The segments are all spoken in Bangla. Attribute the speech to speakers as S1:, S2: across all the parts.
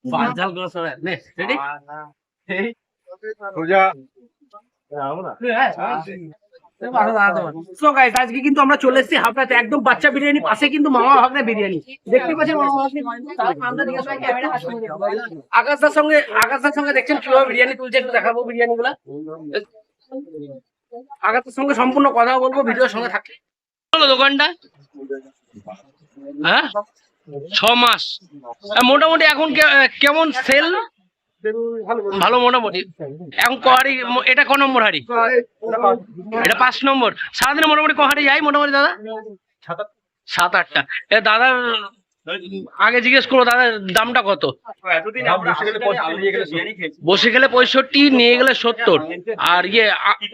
S1: বাজাল গুলো সব নে রেডি আজকে কিন্তু আমরা চলে এসেছি হাবড়াতে, একদম বাচ্চা বিরিয়ানি পাশে কিন্তু মামা ভাগ্নে বিরিয়ানি দেখতে পাচ্ছেন। আকাশদার সঙ্গে দেখছেন কিভাবে বিরিয়ানি তুলছে, একটু দেখাবো বিরিয়ানি গুলা। আকাশের সঙ্গে সম্পূর্ণ কথা বলবো, ভিডিওর সঙ্গে থাকে। দোকানটা হ্যাঁ 6 মাস মোটামুটি। এখন কেমন সেল? ভালো মোটামুটি। এখন কহারি, এটা ক নম্বর হাড়ি? এটা 5 নম্বর। সারাদিনে মোটামুটি কহারি যাই মোটামুটি দাদা? 7-8টা। দাদার আগে জিজ্ঞেস করো দাদার দামটা কত? বসে গেলে 65, নিয়ে গেলে 70। আর ইয়ে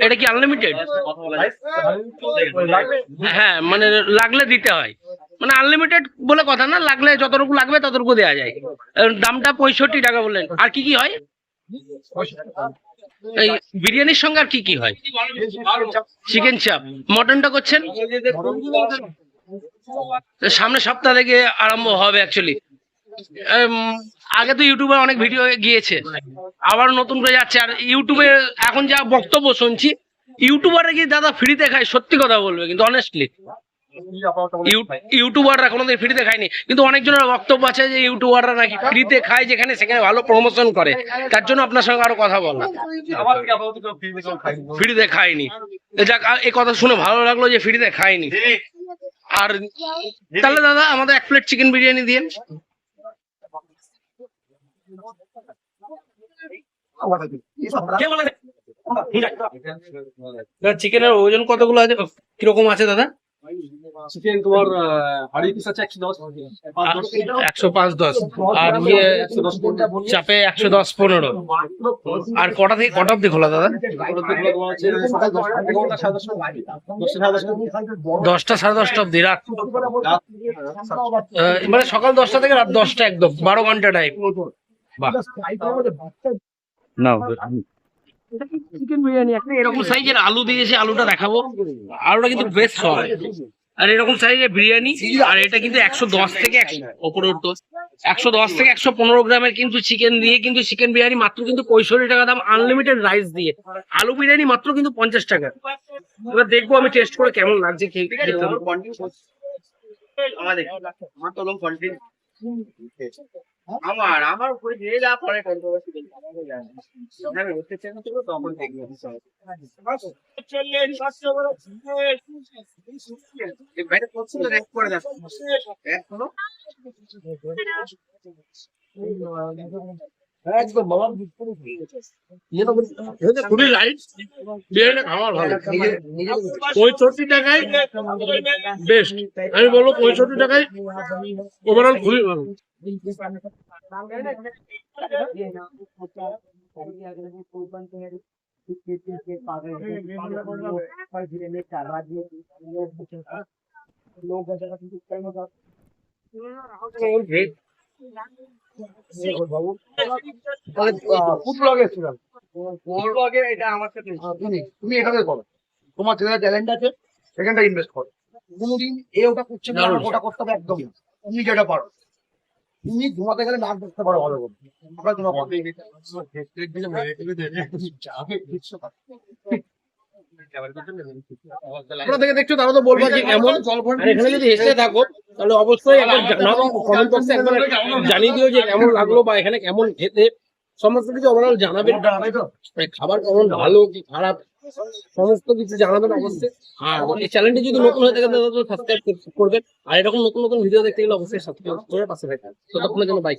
S1: এটা কি আনলিমিটেড? হ্যাঁ মানে লাগলে দিতে হয়, মানে আনলিমিটেড বলে কথা না, লাগলে যতটুকু লাগবে ততটুকু দেওয়া যায়। দামটা 65 টাকা বললেন। আর কি কি হয় এই বিরিয়ানির সঙ্গে? আর কি কি হয়? চিকেন চাপ। মটনটা করছেন সামনের সপ্তাহ থেকে আরম্ভ হবে অ্যাকচুয়ালি। আগে তো ইউটিউবে অনেক ভিডিও গিয়েছে, আবার নতুন করে যাচ্ছে। আর ইউটিউবে এখন যা বক্তব্য শুনছি, ইউটিউবাররা কি দাদা ফ্রিতে খায়? সত্যি কথা বলবে কিন্তু অনেস্টলি, ইউটিউবাররা কোনোদিন ফ্রিতে খায়নি, কিন্তু অনেকজনের বক্তব্য আছে যে ইউটিউবাররা নাকি ফ্রিতে খায়, যেখানে সেখানে ভালো প্রমোশন করে। তার জন্য আপনার সঙ্গে আরো কথা বলা, ফ্রিতে খায়নি। যাক, এই কথা শুনে ভালো লাগলো যে ফ্রিতে খায়নি। আর তাহলে দাদা আমাদের 1 প্লেট চিকেন বিরিয়ানি দিন। চিকেনের ওজন কতগুলো আছে, কিরকম আছে দাদা?
S2: চিকেন তোমার হাড়ি পিস আছে
S1: 105-10, আর ইয়ে চাপে 110-15। আর কটা থেকে কটা অব্দি খোলা দাদা? 10টা 10:30 অব্দি রাত, মানে সকাল 10টা থেকে রাত 10টা, একদম 12 ঘন্টা টাইম। চিকেন বিরিয়ানি একটা এরকম সাইজের আলু দিয়েছে, আলুটা দেখাবো। আলুটা কিন্তু বেশ হয়। আর এরকম সাইজের বিরিয়ানি। আর এটা কিন্তু 110 থেকে ওপরে 110 থেকে 115 গ্রামের কিন্তু চিকেন দিয়ে কিন্তু চিকেন বিরিয়ানি মাত্র কিন্তু 65 টাকা দাম, আনলিমিটেড রাইস দিয়ে। আলু বিরিয়ানি মাত্র কিন্তু 50 টাকা। এবার দেখবো আমি টেস্ট করে কেমন লাগছে খেয়ে। আমার উপরে দিয়ে যা পরে কন্ট্রোভার্সি দেখি আমি বলতে চাই না, তো তখন দেখবো এই বাইরে পছন্দ রেক করে দাও এক হলো একদম বাবা খুবই লাইট বিরিয়ানি, খাওয়ার ভালো। 65 টাকায় বেস্ট, আমি বলবো 65 টাকায় ওভারঅল খুবই ভালো।
S2: তুমি এখানে করো, তোমার যেটা ট্যালেন্ট আছে সেখানটা ইনভেস্ট করো। কোনোদিন ওটা করছে না, ওটা করতে হবে একদম। তুমি যেটা পারো, তুমি ঘুমাতে গেলে নাক দেখতে পারো ভালো করে।
S1: থেকে দেখছো তারা তো বলবো যে কেমন। এখানে যদি এসে থাকো তাহলে অবশ্যই কমেন্ট বক্সে একবার জানিয়ে দিও যে কেমন লাগলো, বা এখানে কেমন খেতে, সমস্ত কিছু ওভারঅল জানাবেন। খাবার কেমন, ভালো কি খারাপ, সমস্ত কিছু জানাবেন অবশ্যই। আর এই চ্যানেলটি যদি নতুন হয়ে থাকে তাহলে সাবস্ক্রাইব করবেন। আর এরকম নতুন নতুন ভিডিও দেখতে গেলে অবশ্যই সাবস্ক্রাইব করে পাশে থাকবেন। ততক্ষণের জন্য বাই।